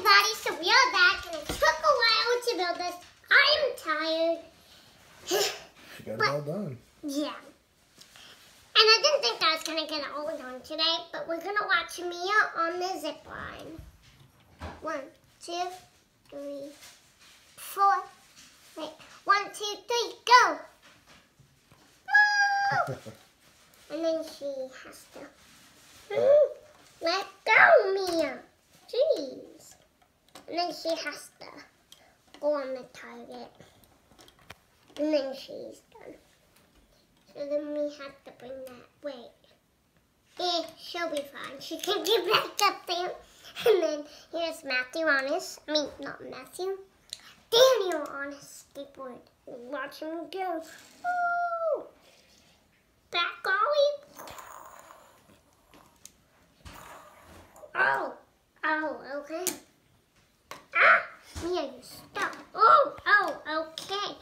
everybody, so we are back, and it took a while to build this. I am tired. You got it all done. Yeah. And I didn't think I was going to get it all done today, but we're going to watch Mia on the zip line. 1, 2, 3, 4. Wait, 1, 2, 3, go! Woo! And then she has to... let go, Mia! Jeez. And then she has to go on the target. And then she's done. So then we have to bring that. Wait. She'll be fine. She can get back up there. And then here's Matthew on his, not Matthew, Daniel on his skateboard. Watch him go. Woo! Back ollie. Oh, okay. Ah, Mia, you stop. Oh, okay.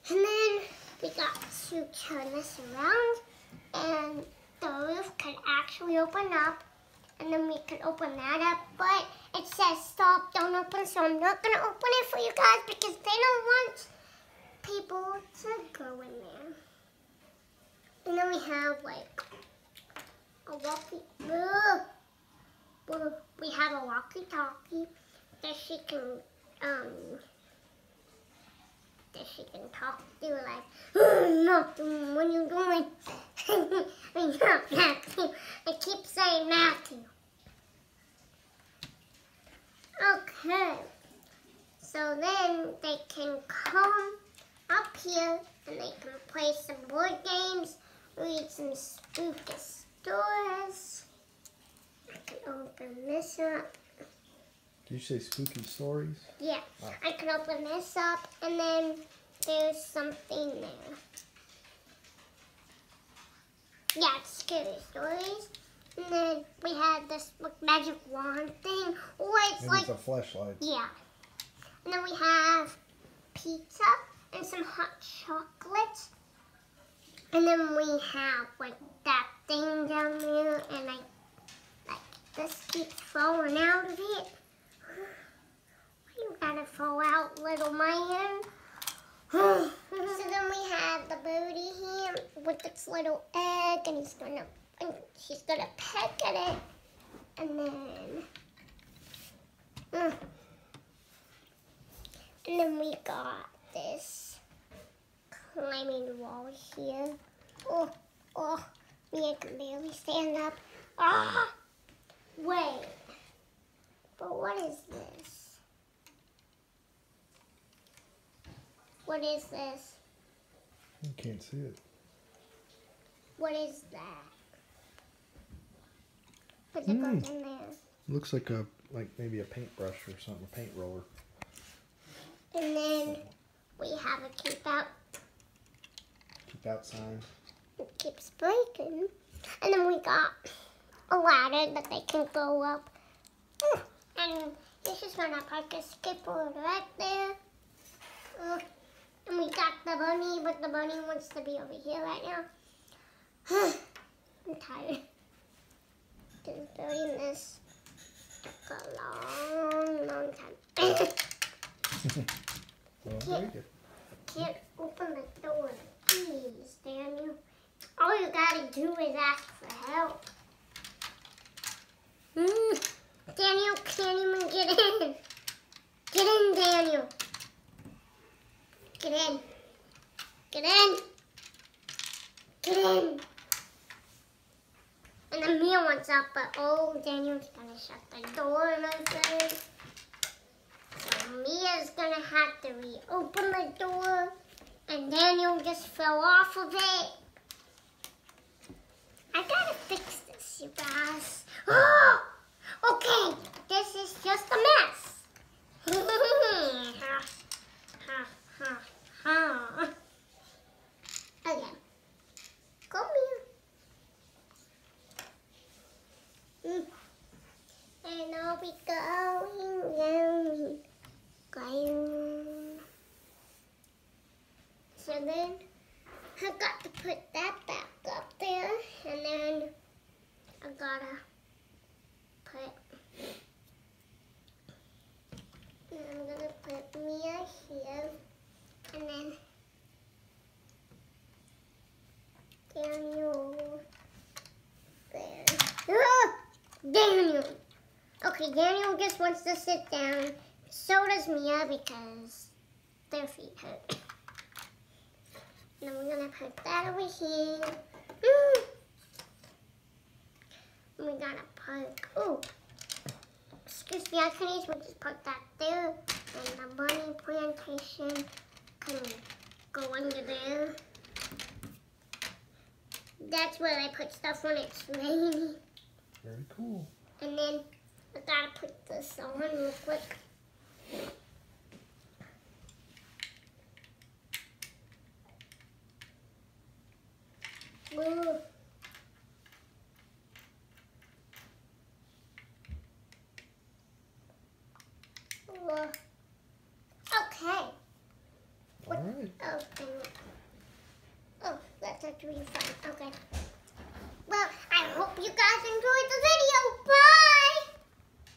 And then we got to turn this around, and the roof could actually open up, and then we could open that up, but it says stop, don't open, so I'm not going to open it for you guys because they don't want people to go in there. And then we have like a we have a walkie-talkie that she can talk to, like, nothing, what are you doing? Not Matthew. I keep saying Matthew. Okay. So then they can come up here and they can play some board games, read some spooky stories. I can open this up. Did you say spooky stories? Yeah. Oh. I can open this up and then there's something there. Yeah, it's scary stories. And then we have this magic wand thing. Or it's maybe like... it's a flashlight. Yeah. And then we have pizza and some hot chocolate. And then we have like that thing down there and like this keeps falling out of it. Why you gotta fall out, little man? So then we have the booty here with its little egg, and she's gonna peck at it, and then we got this climbing wall here. Oh, Mia can barely stand up. Ah, wait, but what is this? What is this? You can't see it. What is that? What's it goes in there? Looks like maybe a paintbrush or something, a paint roller. And then we have a keep out sign. It keeps breaking. And then we got a ladder that they can go up. And this is when I park a skateboard right there. And we got the bunny, but the bunny wants to be over here right now. I'm tired. Just doing this took a long time. Well, Can't open the door. Please, Daniel. All you gotta do is ask for help. Daniel can't even get in. Get in, Daniel. Get in. Get in. Get in. And then Mia wants up, but Daniel's gonna shut the door and everything. So Mia's gonna have to reopen the door, and Daniel just fell off of it. I gotta fix this, you guys. Oh, okay, this is just a mess. Okay, come here. And I'll be going down. So then I got to put that back up there, and then I gotta put Okay, Daniel just wants to sit down. So does Mia because their feet hurt. And then we're gonna put that over here. And we gotta put, oh, excuse me, I can easily just put that there. And the bunny plantation can go under there. That's where I put stuff when it's raining. Very cool. And then I gotta put this on real quick. Ooh. Okay. All right. Oh, that's actually fun.